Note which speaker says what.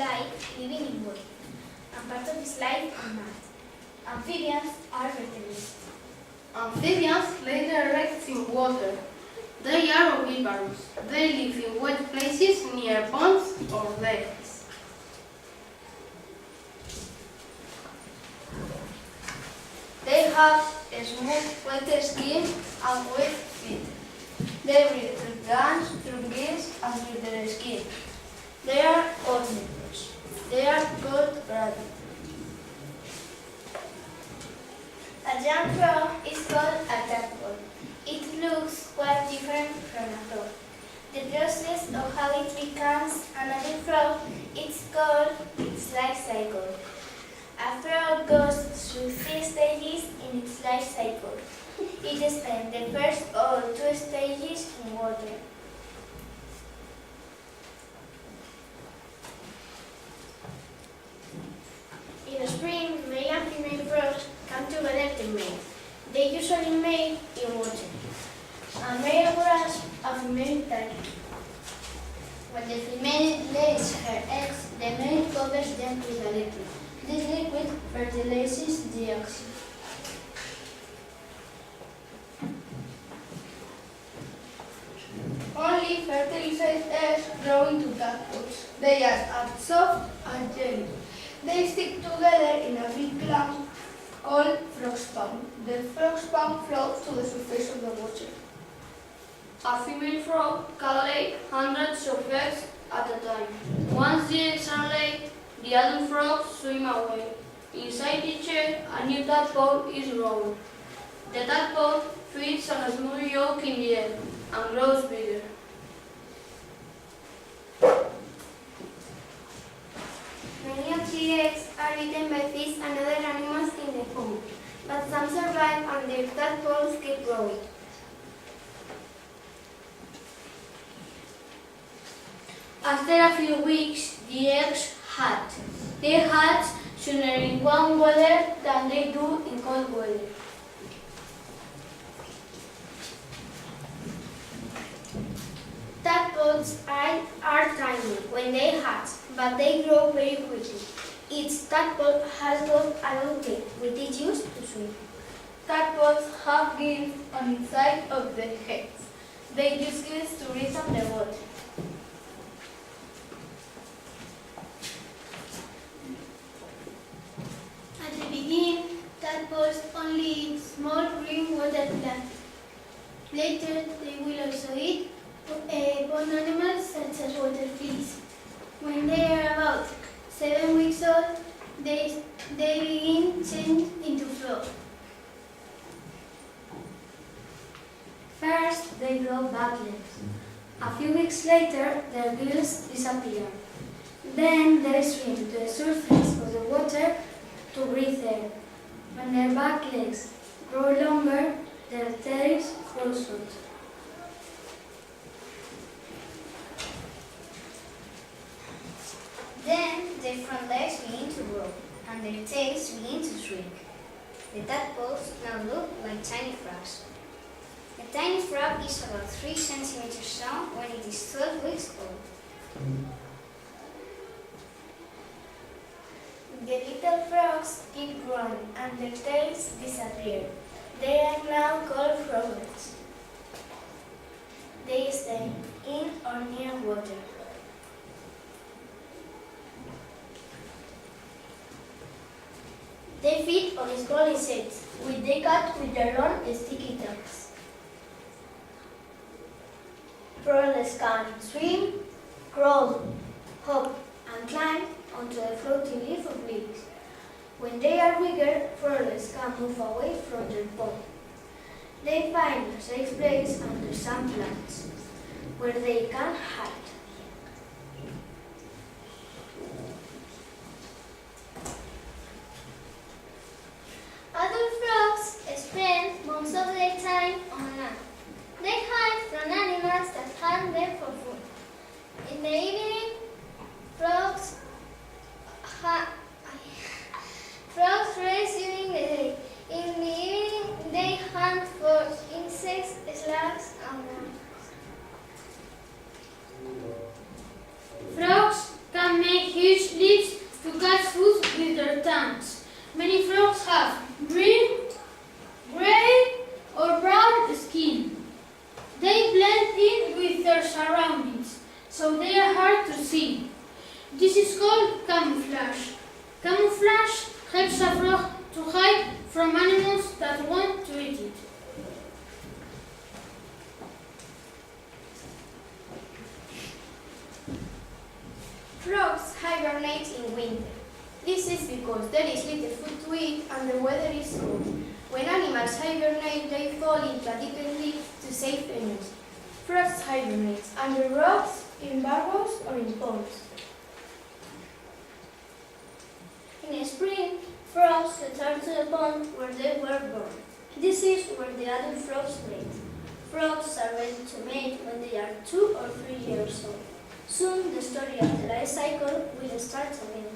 Speaker 1: life living in water, and part of its life on land. Amphibians are vertebrates.
Speaker 2: Amphibians lay their eggs in water. They are oviparous. They live in wet places near ponds or lakes.
Speaker 1: They have a smooth, wet skin and wet feet. They breathe through glands, through gills, and through their skin. They are omnivores. They are called radicts. A young frog is called a tadpole. It looks quite different from a frog. The process of how it becomes another frog is called its life cycle. A frog goes through 3 stages in its life cycle. It spends the first 2 stages in water. In spring, male and female frogs come together to mate. They usually mate in water. A male grasps a female tightly. When the female lays her eggs, the male covers them with a liquid. This liquid fertilizes the eggs.
Speaker 2: Only fertilized eggs grow into tadpoles. They are as soft as jelly. They stick together in a big clump called frog spawn. The frog spawn floats to the surface of the water. A female frog can lay hundreds of eggs at a time. Once the eggs are laid, the adult frogs swim away. Inside each egg, a new tadpole is growing. The tadpole feeds on a small yolk in the egg and grows bigger.
Speaker 1: Many of the eggs are eaten by fish and other animals in the pond, but some survive and their tadpoles keep growing. After a few weeks, the eggs hatch. They hatch sooner in warm weather than they do in cold weather. Tadpoles are tiny when they hatch, but they grow very quickly. Each tadpole has got a long tail, which is used to swim.
Speaker 2: Tadpoles have gills on the inside of their heads. They use gills to breathe underwater.
Speaker 1: At the beginning, tadpoles only eat small green water plants. Later, they will also eat pond animals such as water fleas. When they are about 7 weeks old, they begin changing into frogs. First, they grow back legs. A few weeks later, their gills disappear. Then they swim to the surface of the water to breathe air. When their back legs grow longer, their tails fall short. Then their front legs begin to grow, and their tails begin to shrink. The tadpoles now look like tiny frogs. A tiny frog is about 3 centimeters long when it is 12 weeks old. The little frogs keep growing and their tails disappear. They are now called froglets. They stay in or near water. They feed on small insects, which they catch with their long, sticky tongues. Froglets can swim, crawl, hop, and climb onto the floating leaf of leaves. When they are bigger, froglets can move away from their pond. They find a safe place under some plants, where they can hide. Adult frogs spend most of their time on land. They hide from animals that hunt them for food. In the evening, frogs rest during the day. In the evening, they hunt for insects, slugs, and worms.
Speaker 3: This is called camouflage. Camouflage helps a frog to hide from animals that want to eat it.
Speaker 1: Frogs hibernate in winter. This is because there is little food to eat and the weather is cold. When animals hibernate, they fall into a deeper leaf to save energy. Frogs hibernate under rocks, in burrows, or in ponds. In spring, frogs return to the pond where they were born. This is where the adult frogs mate. Frogs are ready to mate when they are 2 or 3 years old. Soon, the story of the life cycle will start again.